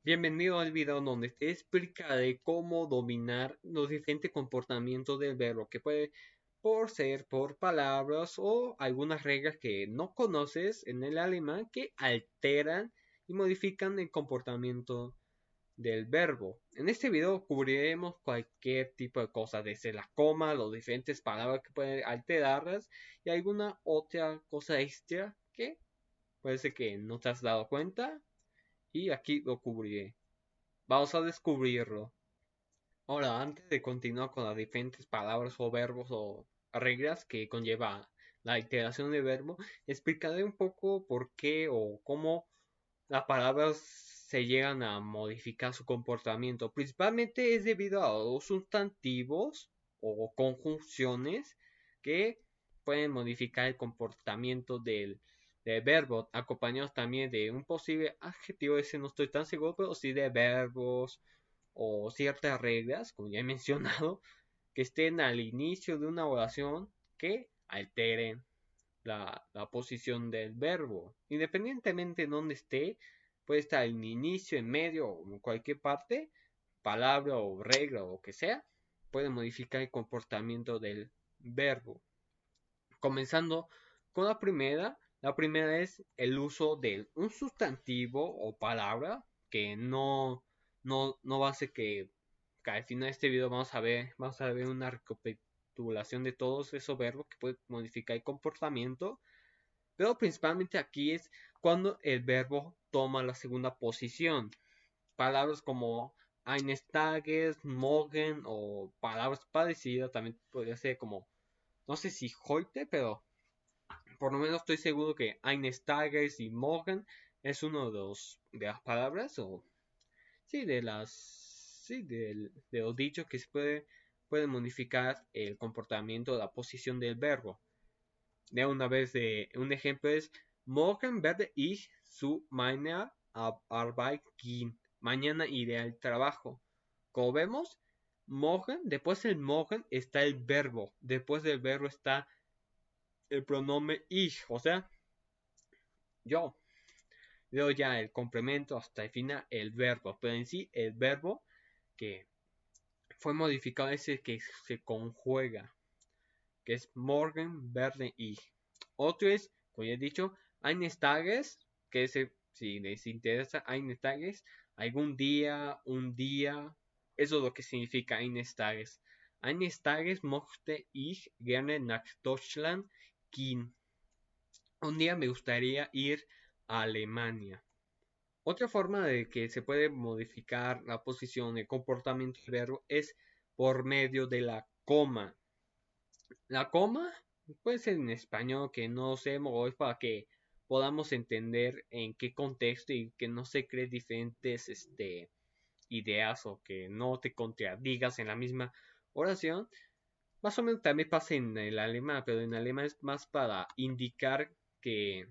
Bienvenido al video donde te explicaré cómo dominar los diferentes comportamientos del verbo, que puede ser por palabras o algunas reglas que no conoces en el alemán que alteran y modifican el comportamiento del verbo. En este video cubriremos cualquier tipo de cosa, desde la coma, las diferentes palabras que pueden alterarlas y alguna otra cosa extra que puede ser que no te has dado cuenta y aquí lo cubriré. Vamos a descubrirlo. Ahora, antes de continuar con las diferentes palabras o verbos o reglas que conlleva la iteración de verbo, explicaré un poco por qué o cómo las palabras se llegan a modificar su comportamiento. Principalmente es debido a los sustantivos o conjunciones que pueden modificar el comportamiento del verbo, acompañados también de un posible adjetivo, ese no estoy tan seguro, pero sí de verbos o ciertas reglas, como ya he mencionado, que estén al inicio de una oración que alteren la posición del verbo. Independientemente de donde esté, puede estar en inicio, en medio o en cualquier parte, palabra o regla o lo que sea, puede modificar el comportamiento del verbo. Comenzando con la primera. La primera es el uso de un sustantivo o palabra que no va a ser que al final de este video vamos a ver una recapitulación de todos esos verbos que pueden modificar el comportamiento. Pero principalmente aquí es cuando el verbo toma la segunda posición. Palabras como einsteiges, morgen o palabras parecidas también podría ser como, no sé si heute, pero por lo menos estoy seguro que einsteiges y morgen es uno de las palabras o sí de los dichos que pueden modificar el comportamiento, la posición del verbo. De una vez, un ejemplo es Morgen werde ich zu meiner Arbeit gehen. Mañana iré al trabajo. Como vemos, morgen, después del morgen está el verbo. Después del verbo está el pronombre ich, o sea, yo. Luego ya el complemento hasta el final, el verbo. Pero en sí, el verbo que fue modificado es el que se conjuga, que es morgen werde ich. Otro es, como ya he dicho, Einstages, que es, si les interesa, Einstages, algún día, un día, eso es lo que significa Einstages. Einstages möchte ich gerne nach Deutschland gehen. Un día me gustaría ir a Alemania. Otra forma de que se puede modificar la posición, el comportamiento del verbo es por medio de la coma. La coma puede ser en español que no usemos hoy para que podamos entender en qué contexto y que no se creen diferentes ideas o que no te contradigas en la misma oración. Más o menos también pasa en el alemán, pero en alemán es más para indicar que,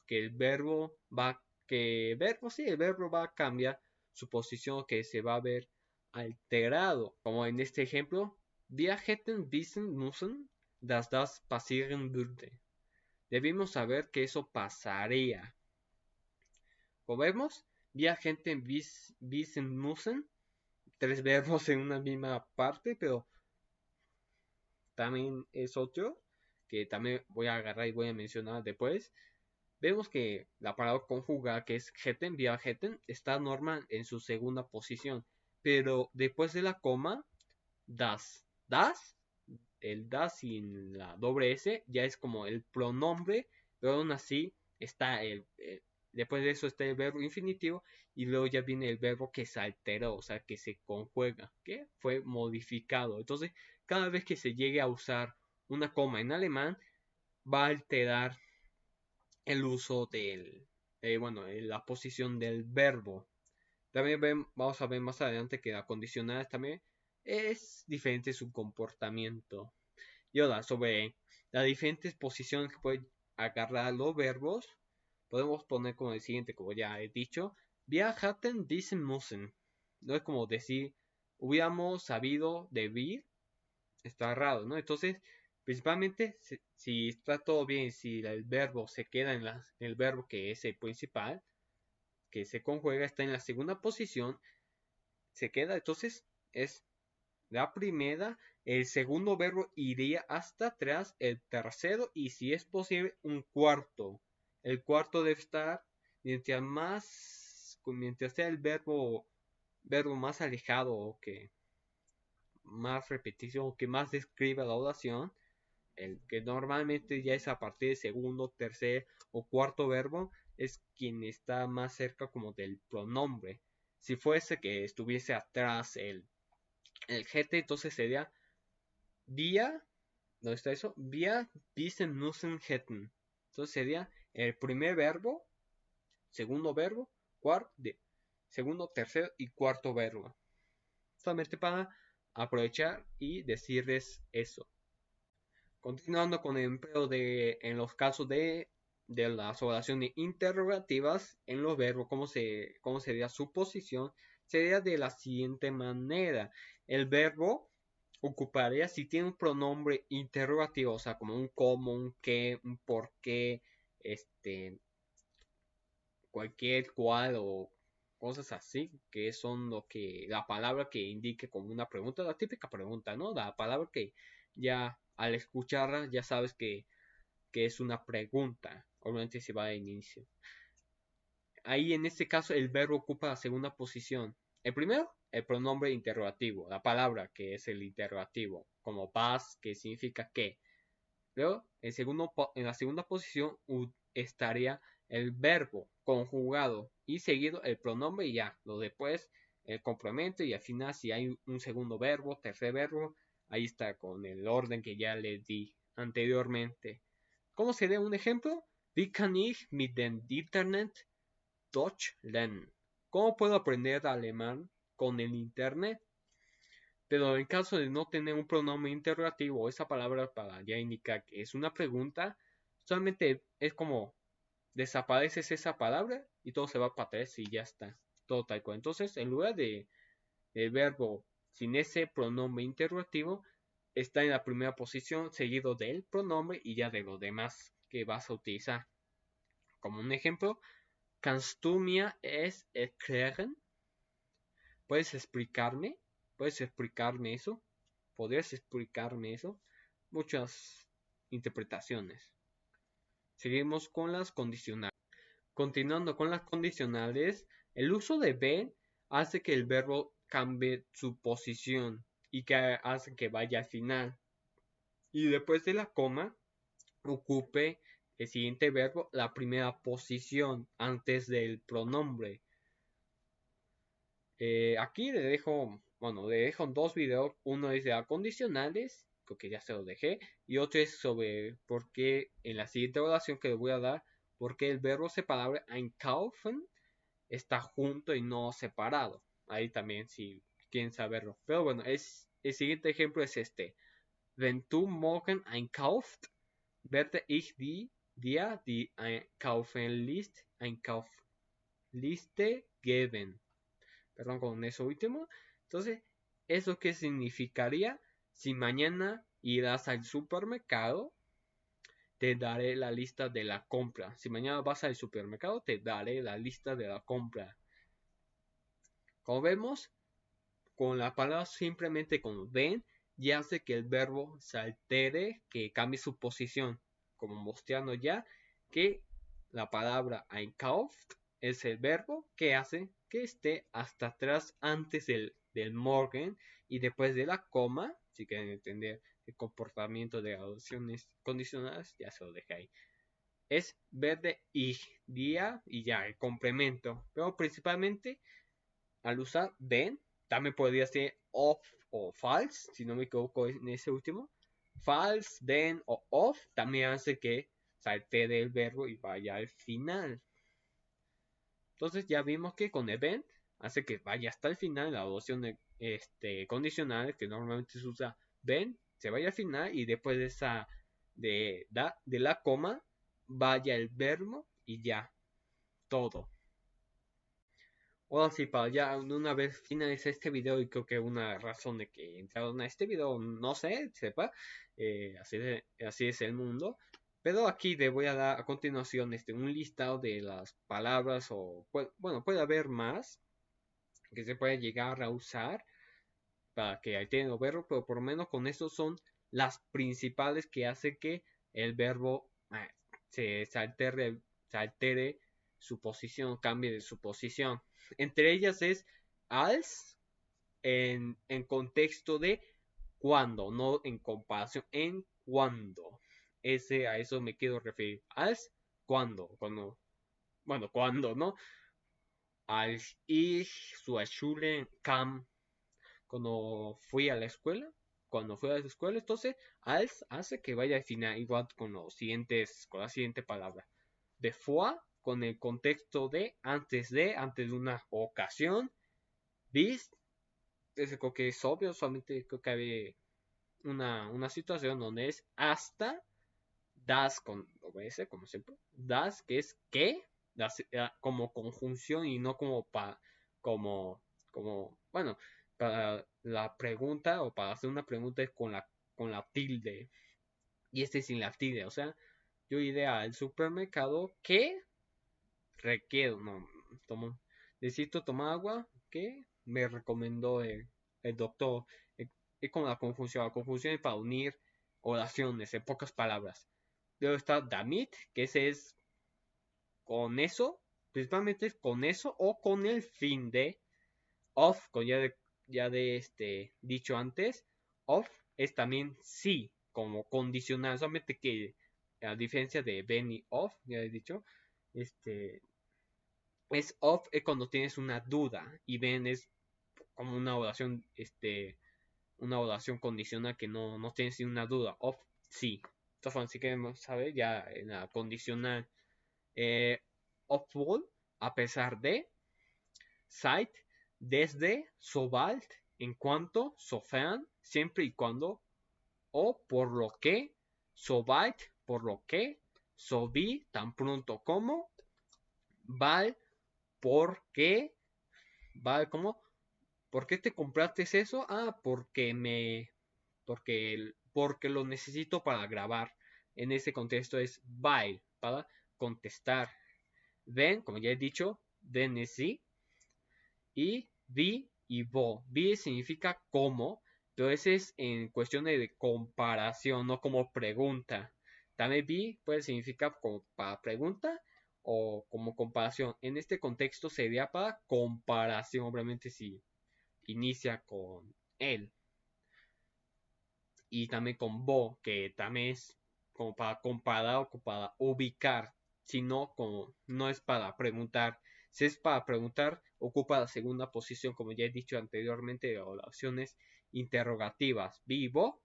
que el verbo va, el verbo va a cambiar su posición, que se va a ver alterado. Como en este ejemplo, wir hätten wissen müssen, dass das passieren würde. Debimos saber que eso pasaría. Como vemos, wir hätten wissen müssen, tres verbos en una misma parte, pero también es otro que también voy a agarrar y voy a mencionar después. Vemos que la palabra conjugada, que es hätten, wir hätten, está normal en su segunda posición, pero después de la coma, das, el das sin la doble S ya es como el pronombre, pero aún así está después de eso está el verbo infinitivo y luego ya viene el verbo que se alteró, o sea, que se conjuga, que fue modificado. Entonces, cada vez que se llegue a usar una coma en alemán, va a alterar el uso la posición del verbo. También vamos a ver más adelante que la condicional también es diferente su comportamiento. Y ahora, sobre las diferentes posiciones que pueden agarrar los verbos, podemos poner como el siguiente, como ya he dicho, wir hatten diesen müssen. No es como decir, hubiéramos sabido debir, está raro, ¿no? Entonces, principalmente, si está todo bien, si el verbo se queda en el verbo que es el principal, que se conjuga está en la segunda posición, se queda, entonces es la primera, el segundo verbo iría hasta atrás, el tercero y si es posible un cuarto. El cuarto debe estar mientras sea el verbo más alejado o que más repetición o que más describa la oración, el que normalmente ya es a partir del segundo, tercer o cuarto verbo, es quien está más cerca como del pronombre. Si fuese que estuviese atrás el GT, entonces sería vía, ¿dónde está eso? Vía diesen müssen hätten. Entonces sería el primer verbo, segundo verbo, segundo, tercer y cuarto verbo. Solamente para aprovechar y decirles eso. Continuando con el empleo en los casos de las oraciones interrogativas en los verbos, cómo sería su posición, sería de la siguiente manera. El verbo ocuparía si tiene un pronombre interrogativo, o sea, como un cómo, un qué, un por qué, cualquier cual o cosas así, que son la palabra que indique como una pregunta, la típica pregunta, ¿no? La palabra que ya al escucharla ya sabes que es una pregunta, obviamente si va de inicio. Ahí en este caso el verbo ocupa la segunda posición. El primero, el pronombre interrogativo, la palabra que es el interrogativo, como pas, que significa qué. Luego, en la segunda posición estaría el verbo conjugado y seguido el pronombre y ya. Lo después el complemento y al final si hay un segundo verbo, tercer verbo, ahí está con el orden que ya les di anteriormente. ¿Cómo sería un ejemplo? Wie kann ich mit dem Internet Deutsch lernen? ¿Cómo puedo aprender alemán con el internet? Pero en caso de no tener un pronombre interrogativo o esa palabra para ya indicar que es una pregunta, solamente es como desapareces esa palabra y todo se va para atrás y ya está. Todo tal cual. Entonces, en lugar de el verbo sin ese pronombre interrogativo, está en la primera posición seguido del pronombre y ya de lo demás que vas a utilizar. Como un ejemplo, kannst du mir es erklären? ¿Puedes explicarme? ¿Puedes explicarme eso? ¿Podrías explicarme eso? Muchas interpretaciones. Seguimos con las condicionales. Continuando con las condicionales, el uso de be hace que el verbo cambie su posición y que hace que vaya al final. Y después de la coma, ocupe el siguiente verbo la primera posición antes del pronombre. Aquí le dejo dos videos. Uno es de condicionales, creo que ya se lo dejé, y otro es sobre por qué en la siguiente oración que le voy a dar, por qué el verbo separable einkaufen está junto y no separado. Ahí también si quieren saberlo. Pero bueno, el siguiente ejemplo es este. Wenn du morgen einkauft, werde ich dir die Einkaufliste geben. Perdón, con eso último. Entonces, ¿eso qué significaría? Si mañana irás al supermercado, te daré la lista de la compra. Si mañana vas al supermercado, te daré la lista de la compra. Como vemos, con la palabra simplemente con ven, ya hace que el verbo se altere, que cambie su posición. Como mostrando ya que la palabra einkauft es el verbo que hace que esté hasta atrás antes del morgen y después de la coma. Si quieren entender el comportamiento de oraciones condicionadas, ya se lo dejé ahí. Es verde y día y ya el complemento, pero principalmente al usar ven, también podría ser off o false, si no me equivoco en ese último. False, then o off también hace que salte del verbo y vaya al final. Entonces ya vimos que con event hace que vaya hasta el final la oración condicional que normalmente se usa ven, se vaya al final y después de esa de la coma vaya el verbo y ya todo. Ahora sí, para ya una vez finalice este video y creo que una razón de que entraron a este video, no sé, sepa, así es el mundo. Pero aquí le voy a dar a continuación un listado de las palabras o, bueno, puede haber más que se puede llegar a usar para que alteren el verbo, pero por lo menos con eso son las principales que hace que el verbo se altere su posición, cambie de su posición. Entre ellas es als en contexto de cuando, no en comparación, en cuando. A eso me quiero referir. Als, cuando, bueno, cuando, ¿no? Als ich zur Schule kam, cuando fui a la escuela, entonces als hace que vaya al final igual con con la siguiente palabra. Bevor, con el contexto de, antes de una ocasión. Bis, creo que es obvio, solamente creo que hay una situación donde es hasta. Das con obedece, como siempre. Das, que es que, como conjunción y no como, bueno, para la pregunta o para hacer una pregunta es con la tilde. Y sin la tilde, o sea, yo iré al supermercado que requiero, no, necesito tomar agua que me recomendó el doctor. Es como la confusión es para unir oraciones en pocas palabras. Luego está damit, que ese es con eso, principalmente es con eso o con el fin de. Of, como ya de dicho antes, of es también sí, como condicional, solamente que a diferencia de ben y of, ya he dicho, es of es cuando tienes una duda y ben es como una oración condicional que no tienes una duda. Of sí. Entonces, si queremos saber, ya en la condicional, obwohl, a pesar de, seit, desde, sobald, en cuanto, sofern, siempre y cuando, o por lo que, sobald, por lo que, sobi, tan pronto como, val, porque, val, como, ¿por qué te compraste eso? Ah, porque lo necesito para grabar. En ese contexto es weil, para contestar. Ven, como ya he dicho, ven sí. Y vi y vo. Vi significa cómo, pero ese es en cuestión de comparación, no como pregunta. También vi puede significar como para pregunta o como comparación. En este contexto sería para comparación, obviamente si inicia con él. Y también con bo, que también es como para comparar o para ubicar, sino como no es para preguntar. Si es para preguntar, ocupa la segunda posición, como ya he dicho anteriormente, de oraciones interrogativas. Vivo,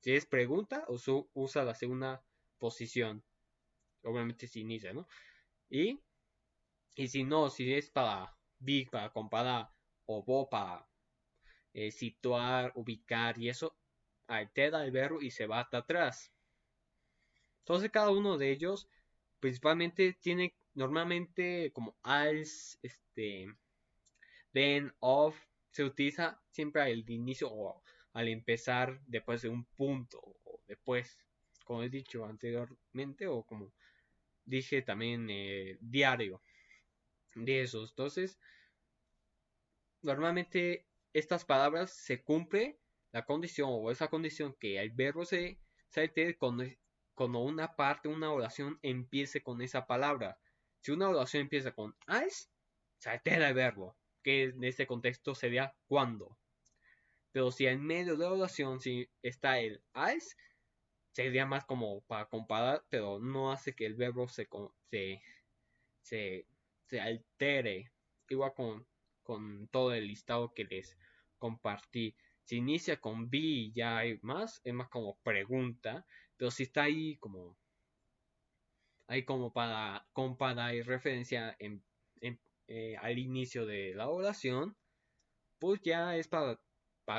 si es pregunta, usa la segunda posición. Obviamente si inicia, ¿no? Y, y si no, si es para para comparar, o bo para situar, ubicar y eso, altera el verbo y se va hasta atrás. Entonces cada uno de ellos principalmente tiene normalmente como als, then, of, se utiliza siempre al inicio o al empezar después de un punto o después, como he dicho anteriormente o como dije también diario de esos. Entonces, normalmente estas palabras se cumple la condición o esa condición que el verbo se altere cuando una parte, una oración empiece con esa palabra. Si una oración empieza con as, se altera el verbo, que en este contexto sería cuando. Pero si en medio de la oración si está el as, sería más como para comparar, pero no hace que el verbo se, se altere. Igual con todo el listado que les compartí. Si inicia con B y ya hay más, es más como pregunta. Pero si está ahí como para comparar y referencia al inicio de la oración, pues ya es para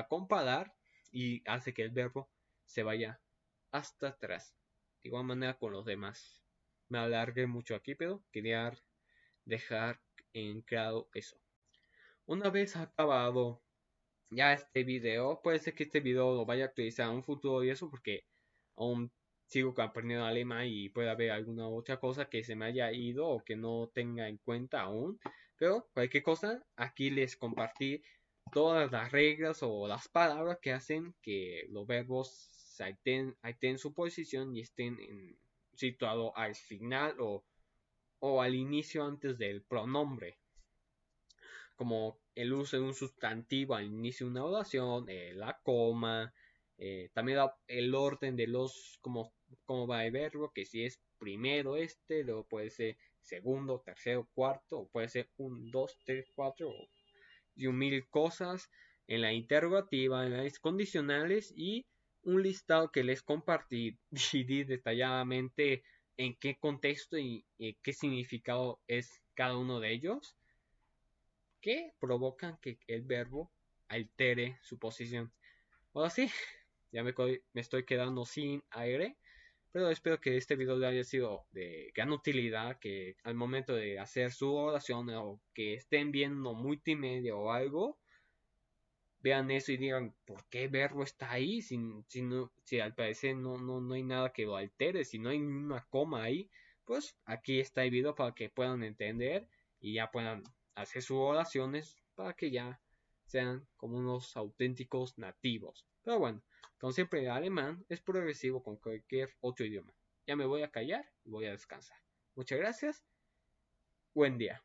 comparar y hace que el verbo se vaya hasta atrás. De igual manera con los demás. Me alargué mucho aquí, pero quería dejar en claro eso. Una vez acabado ya este video, puede ser que este video lo vaya a actualizar en un futuro y eso porque aún sigo aprendiendo alemán y puede haber alguna otra cosa que se me haya ido o que no tenga en cuenta aún. Pero cualquier cosa, aquí les compartí todas las reglas o las palabras que hacen que los verbos alten su posición y estén situados al final o al inicio antes del pronombre, como el uso de un sustantivo al inicio de una oración, la coma, también el orden de cómo va el verbo, que si es primero luego puede ser segundo, tercero, cuarto, o puede ser un, dos, tres, cuatro, y un mil cosas en la interrogativa, en las condicionales y un listado que les compartí detalladamente en qué contexto y qué significado es cada uno de ellos que provocan que el verbo altere su posición. Ahora sí, ya me estoy quedando sin aire, pero espero que este video le haya sido de gran utilidad, que al momento de hacer su oración o que estén viendo multimedia o algo, vean eso y digan, ¿por qué verbo está ahí? Si al parecer no hay nada que lo altere, si no hay una coma ahí, pues aquí está el video para que puedan entender y ya puedan hacer sus oraciones para que ya sean como unos auténticos nativos. Pero bueno, como siempre, el alemán es progresivo con cualquier otro idioma. Ya me voy a callar y voy a descansar. Muchas gracias. Buen día.